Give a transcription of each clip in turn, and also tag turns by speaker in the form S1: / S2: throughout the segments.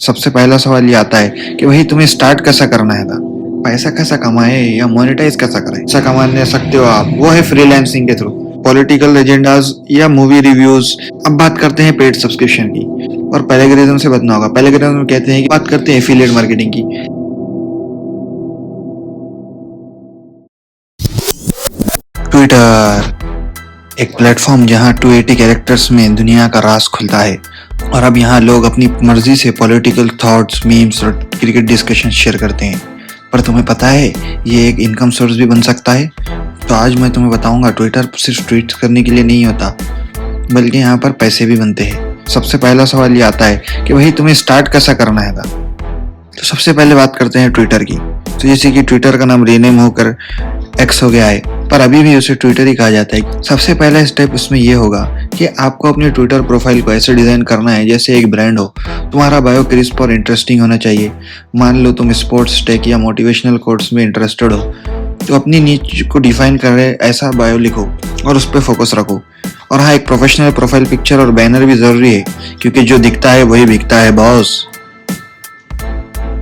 S1: सबसे पहला सवाल ये आता है कि भाई तुम्हें स्टार्ट कैसा करना है था, पैसा कैसा कमाए या मोनेटाइज कैसा करें। पैसा कमाने सकते हो आप, वो है फ्रीलांसिंग के थ्रू, पॉलिटिकल एजेंडाज या मूवी रिव्यूज। अब बात करते हैं पेड सब्सक्रिप्शन की, और पैलेगरिज्म से बचना होगा। पैलेगरिज्म कहते हैं कि बात करते हैं एफिलिएट मार्केटिंग की। ट्विटर एक प्लेटफॉर्म जहां 280 कैरेक्टर्स में दुनिया का राज खुलता है, और अब यहाँ लोग अपनी मर्जी से पॉलिटिकल थॉट्स, मीम्स और क्रिकेट डिस्कशन शेयर करते हैं। पर तुम्हें पता है ये एक इनकम सोर्स भी बन सकता है। तो आज मैं तुम्हें बताऊंगा ट्विटर सिर्फ ट्वीट करने के लिए नहीं होता, बल्कि यहाँ पर पैसे भी बनते हैं। सबसे पहला सवाल ये आता है कि भाई तुम्हें स्टार्ट कैसा करना है था। तो सबसे पहले बात करते हैं ट्विटर की। तो जैसे कि ट्विटर का नाम रीनेम होकर एक्स हो गया है, पर अभी भी उसे ट्विटर ही कहा जाता है। सबसे पहला स्टेप उसमें यह होगा कि आपको अपने ट्विटर प्रोफाइल को ऐसे डिजाइन करना है जैसे एक ब्रांड हो। तुम्हारा बायो क्रिस्प और इंटरेस्टिंग होना चाहिए। मान लो तुम स्पोर्ट्स, टेक या मोटिवेशनल कोट्स में इंटरेस्टेड हो, तो अपनी नीच को डिफाइन करे ऐसा बायो लिखो और उस पर फोकस रखो। और हाँ, एक प्रोफेशनल प्रोफाइल पिक्चर और बैनर भी जरूरी है, क्योंकि जो दिखता है वही बिकता है बॉस।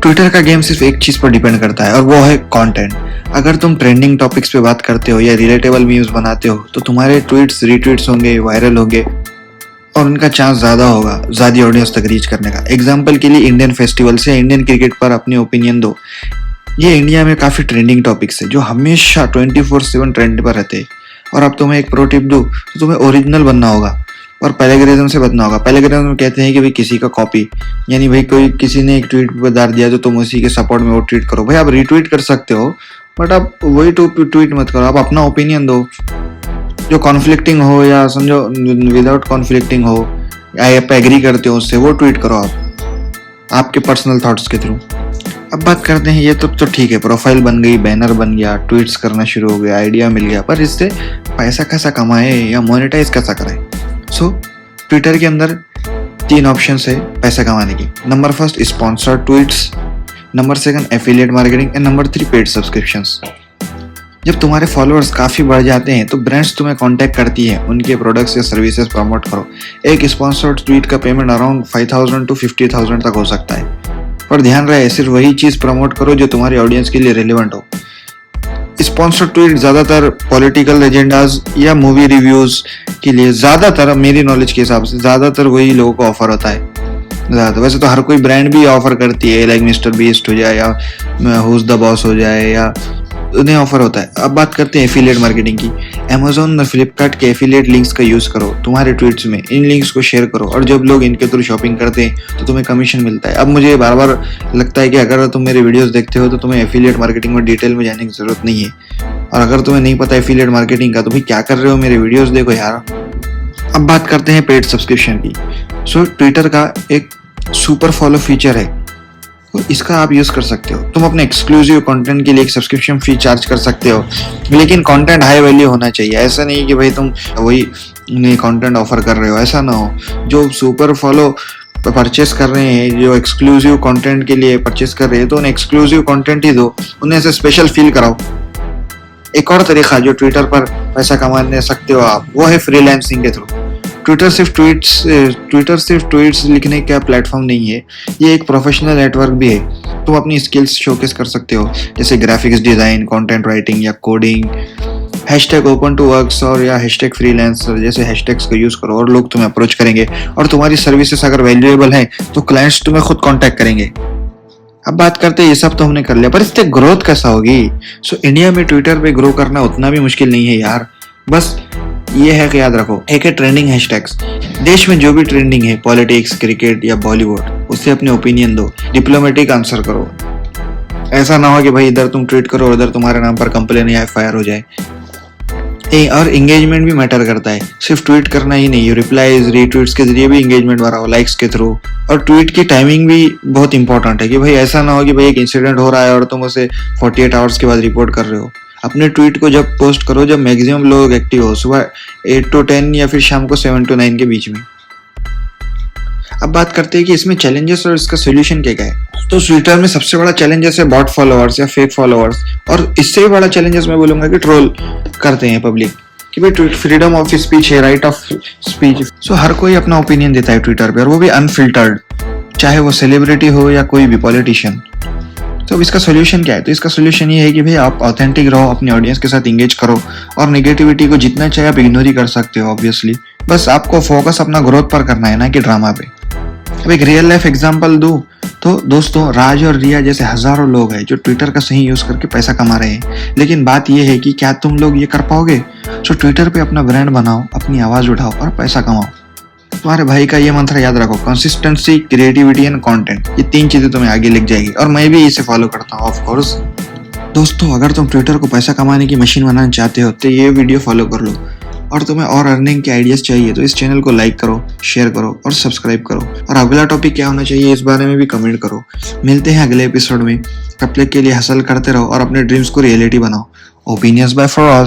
S1: ट्विटर का गेम सिर्फ एक चीज पर डिपेंड करता है, और वो है कंटेंट। अगर तुम ट्रेंडिंग टॉपिक्स पे बात करते हो या रिलेटेबल मीम्स बनाते हो, तो तुम्हारे ट्वीट्स रीट्वीट्स होंगे, वायरल होंगे, और उनका चांस ज्यादा होगा ज्यादा ऑडियंस तक रीच करने का। एग्जाम्पल के लिए इंडियन फेस्टिवल्स या इंडियन क्रिकेट पर अपनी ओपिनियन दो। ये इंडिया में काफी ट्रेंडिंग टॉपिक्स है जो हमेशा 24/7 ट्रेंड पर रहते हैं। और अब तुम्हें एक प्रो टिप दूं, तो तुम्हें ओरिजिनल बनना होगा और पैलेगरिज्म से बचना होगा। पैलेगरिज्म कहते हैं कि भाई किसी का कॉपी, यानी भाई कोई किसी ने एक ट्वीट बता दिया तो तुम उसी के सपोर्ट में वो ट्वीट करो। भाई आप रीट्वीट कर सकते हो, बट आप वही ट्वीट मत करो। आप अपना ओपिनियन दो जो कॉन्फ्लिक्टिंग हो, या समझो विदाउट कॉन्फ्लिक्टिंग हो, या आप एग्री करते हो उससे, वो ट्वीट करो आप आपके पर्सनल थॉट्स के थ्रू। अब बात करते हैं, ये तो ठीक है, प्रोफाइल बन गई, बैनर बन गया, ट्वीट्स करना शुरू हो गया, आइडिया मिल गया, पर इससे पैसा कैसा कमाए या मोनेटाइज कैसा कराए। सो ट्विटर के अंदर 3 ऑप्शंस है पैसा कमाने की। Number first sponsored tweets, number second affiliate marketing, and number 3 paid subscriptions. जब तुम्हारे फॉलोअर्स काफी बढ़ जाते हैं तो ब्रांड्स तुम्हें कांटेक्ट करती है, उनके प्रोडक्ट्स या सर्विसेज प्रमोट करो। एक स्पॉन्सर्ड ट्वीट का पेमेंट अराउंड 5,000 to 50,000 तक हो सकता है, पर ध्यान रहे सिर्फ वही चीज प्रमोट करो जो तुम्हारी ऑडियंस के लिए रिलेवेंट हो। स्पॉन्सर्ड ट्वीट ज्यादातर पॉलिटिकल एजेंडाज या मूवी रिव्यूज के लिए, ज्यादातर मेरी नॉलेज के हिसाब से ज्यादातर वही लोगों को ऑफर होता है। ज्यादा वैसे तो हर कोई ब्रांड भी ऑफर करती है, लाइक मिस्टर बीस्ट हो जाए या हुज द बॉस हो जाए, या उन्हें ऑफर होता है। अब बात करते हैं एफिलिएट मार्केटिंग की। अमेजोन और फ्लिपकार्ट के एफिलिएट लिंक्स का यूज करो तुम्हारे ट्वीट्स में। इन लिंक्स को शेयर करो, और जब लोग इनके थ्रू शॉपिंग करते हैं तो तुम्हें कमीशन मिलता है। अब मुझे बार बार लगता है कि अगर तुम मेरे वीडियोस देखते हो तो तुम्हें एफिलिएट मार्केटिंग में डिटेल में जाने की जरूरत नहीं है, और अगर तुम्हें नहीं पता एफिलिएट मार्केटिंग का तो भाई क्या कर रहे हो, मेरे वीडियोस देखो यार। अब बात करते हैं पेड सब्सक्रिप्शन की। सो ट्विटर का एक सुपर फॉलो फीचर है, तो इसका आप यूज कर सकते हो। तुम अपने एक्सक्लूसिव कंटेंट के लिए एक सब्सक्रिप्शन फी चार्ज कर सकते हो, लेकिन कंटेंट हाई वैल्यू होना चाहिए। ऐसा नहीं कि भाई तुम वही नए कंटेंट ऑफर कर रहे हो, ऐसा ना हो। जो सुपर फॉलो परचेस कर रहे हैं, जो एक्सक्लूसिव कंटेंट के लिए परचेस कर रहे हैं, तो उन्हें एक्सक्लूसिव कंटेंट ही दो, उन्हें ऐसे स्पेशल फील कराओ। एक और तरीका जो ट्विटर पर पैसा कमाने सकते हो आप, वो है फ्रीलांसिंग के थ्रू। ट्विटर सिर्फ ट्वीट्स लिखने का प्लेटफॉर्म नहीं है, ये एक प्रोफेशनल नेटवर्क भी है। तुम अपनी स्किल्स शोकेस कर सकते हो, जैसे ग्राफिक्स डिजाइन, कंटेंट राइटिंग या coding. Hashtag open to works और या हैशटैग फ्रीलांसर जैसे हैशटैग्स का यूज करो, और लोग तुम्हें अप्रोच करेंगे, और तुम्हारी सर्विसेज अगर वैल्यूएबल है तो क्लाइंट्स तुम्हें खुद कॉन्टैक्ट करेंगे। अब बात करते हैं, ये सब तो हमने कर लिया, पर इससे ग्रोथ कैसा होगी। सो इंडिया में ट्विटर पे ग्रो करना उतना भी मुश्किल नहीं है यार। बस ये है कि याद रखो, एक है ट्रेंडिंग हैशटैग्स। देश में जो भी ट्रेंडिंग है, पॉलिटिक्स, क्रिकेट या बॉलीवुड, उससे अपने ओपिनियन दो, डिप्लोमेटिक आंसर करो। ऐसा ना हो कि भाई इधर तुम ट्वीट करो, उधर तुम्हारे नाम पर कंप्लेन या FIR हो जाए। और एंगेजमेंट भी मैटर करता है, सिर्फ ट्वीट करना ही नहीं, रिप्लाईज, रीट्वीट्स के जरिए भी एंगेजमेंट बढ़ाओ, लाइक्स के थ्रू। और ट्वीट की टाइमिंग भी बहुत इंपॉर्टेंट है, कि भाई ऐसा ना हो कि भाई एक इंसिडेंट हो रहा है और तुम उसे 48 आवर्स के बाद रिपोर्ट कर रहे हो। अपने ट्वीट को जब पोस्ट करो जब मैक्सिमम लोग एक्टिव हो, सुबह 8 to 10 या फिर शाम को 7 to 9 के बीच में। अब बात करते हैं कि इसमें चैलेंजेस और इसका सोल्यूशन क्या है। तो ट्विटर में सबसे बड़ा चैलेंजेस है बॉट फॉलोअर्स या फेक फॉलोअर्स, और इससे भी बड़ा चैलेंजेस मैं बोलूंगा कि ट्रोल करते हैं पब्लिक, कि भाई फ्रीडम ऑफ स्पीच है, राइट ऑफ स्पीच। सो हर कोई अपना ओपिनियन देता है ट्विटर पे, और वो भी अनफिल्टर्ड। चाहे वो सेलिब्रिटी हो या कोई भी पॉलिटिशियन। तो अब इसका सोल्यूशन क्या है? तो इसका सोल्यूशन ये है कि भाई आप ऑथेंटिक रहो, अपनी ऑडियंस के साथ इंगेज करो और नेगेटिविटी को जितना चाहे आप इग्नोर ही कर सकते हो ऑब्वियसली। बस आपको फोकस अपना ग्रोथ पर करना है, ना कि ड्रामा पे। अब एक रियल लाइफ एग्जांपल दूं तो दोस्तों, राज और रिया जैसे हजारों लोग हैं जो ट्विटर का सही यूज करके पैसा कमा रहे हैं। लेकिन बात यह है कि क्या तुम लोग ये कर पाओगे? तो ट्विटर पे अपना ब्रांड बनाओ, अपनी आवाज उठाओ और पैसा कमाओ। तुम्हारे भाई का ये मंत्र याद रखो, कंसिस्टेंसी, क्रिएटिविटी एंड कंटेंट। ये 3 चीजें तुम्हें आगे लिख जाएगी और मैं भी इसे फॉलो करता हूँ ऑफ कोर्स। दोस्तों, अगर तुम ट्विटर को पैसा कमाने की मशीन बनाना चाहते हो तो ये वीडियो फॉलो कर लो। और तुम्हें और अर्निंग के आइडियाज चाहिए तो इस चैनल को लाइक करो, शेयर करो और सब्सक्राइब करो। और अगला टॉपिक क्या होना चाहिए इस बारे में भी कमेंट करो। मिलते हैं अगले एपिसोड में। तब तक के लिए हसल करते रहो और अपने ड्रीम्स को रियलिटी बनाओ। Opinions bye for